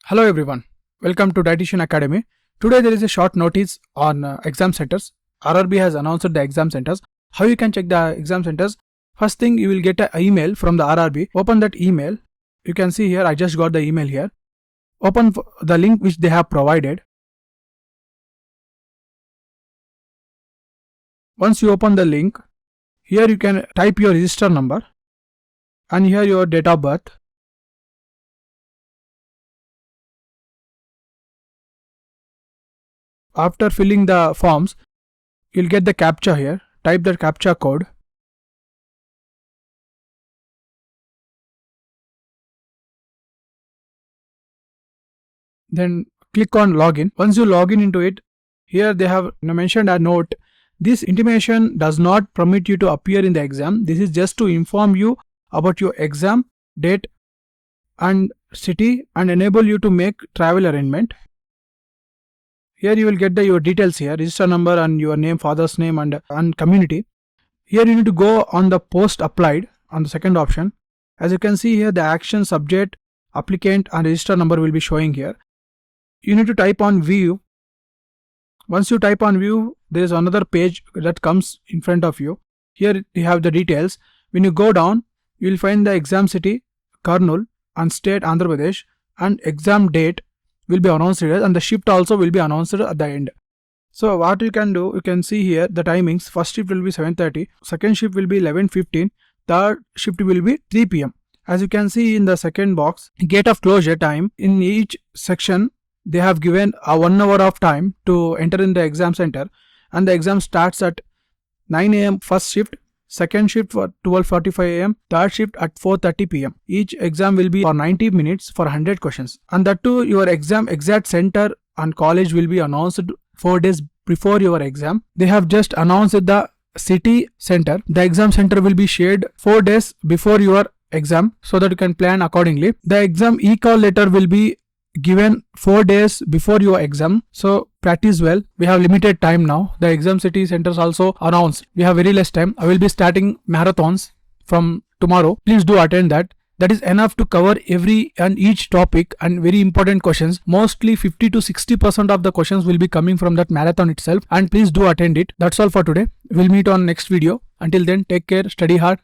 Hello everyone, welcome to Dietitian Academy. Today there is a short notice on exam centers. RRB has announced the exam centers. How you can check the exam centers? First thing, you will get an email from the RRB. Open that email. You can see here, I just got the email here. Open the link which they have provided. Once you open the link, here you can type your register number and here your date of birth. After filling the forms, you'll get the CAPTCHA here. Type the CAPTCHA code. Then click on login. Once you log in into it, here they have mentioned a note. This intimation does not permit you to appear in the exam. This is just to inform you about your exam date and city and enable you to make travel arrangement. Here you will get your details here, register number and your name, father's name and community. Here you need to go on the post applied on the second option. As you can see here, the action, subject, applicant and register number will be showing here. You need to type on view. Once you type on view, there is another page that comes in front of you. Here you have the details. When you go down, you will find the exam city, Kurnool and state Andhra Pradesh, and exam date will be announced here, and the shift also will be announced at the end. So what you can do, you can see here the timings. First shift will be 7:30, second shift will be 11:15, third shift will be 3 p.m. As you can see in the second box, gate of closure time, in each section they have given a 1 hour of time to enter in the exam center, and the exam starts at 9 a.m. first shift, second shift for 12:45 a.m, third shift at 4:30 p.m. Each exam will be for 90 minutes for 100 questions. And that too, your exam exact center and college will be announced 4 days before your exam. They have just announced the city center. The exam center will be shared 4 days before your exam so that you can plan accordingly. The exam e-call letter will be given 4 days before your exam, so practice well. We have limited time now. The exam city centers also announced. We have very less time. I will be starting marathons from tomorrow. Please do attend that. That is enough to cover every and each topic and very important questions. Mostly 50 to 60% of the questions will be coming from that marathon itself, and please do attend it. That's all for today. We'll meet on next video. Until then, take care, study hard.